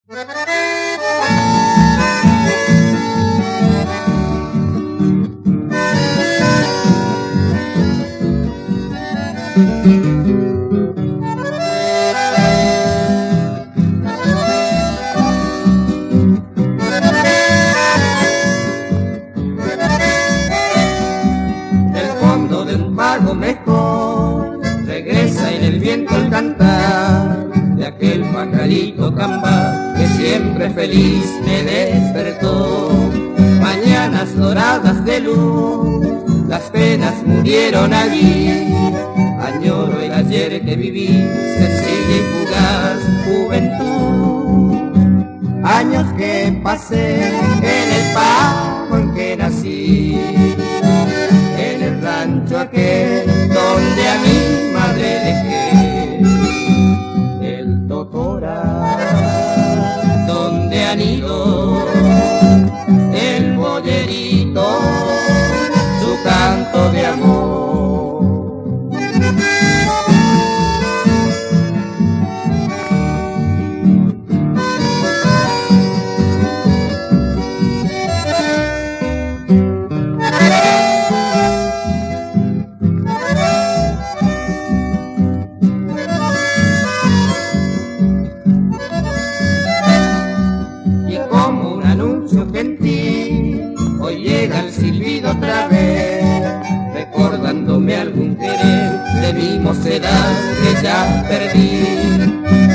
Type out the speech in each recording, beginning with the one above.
Del fondo de un pago mejor regresa en el viento el cantar de aquel pajarito camba que siempre feliz me despertó. Mañanas doradas de luz, las penas murieron allí. Añoro el ayer que viví, sencilla y fugaz juventud. Años que pasé en el pago en que nací, en el rancho aquel donde a mi madre dejé, el totora donde anidó el boyerito, su canto de amor. Gentil, hoy llega el silbido otra vez, recordándome algún querer de mi mocedad que ya perdí.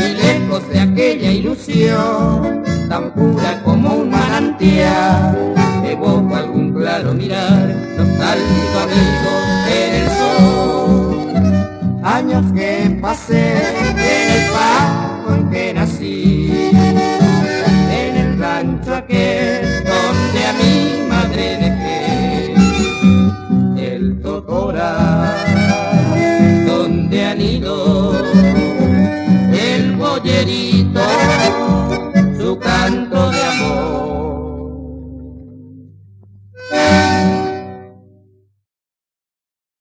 Y lejos de aquella ilusión, tan pura como un manantial, evoco algún claro mirar, nostálgico amigo en el sol. Años que pasé en el pago en que nací, en el rancho aquel donde a mi madre dejé, el totora donde anidó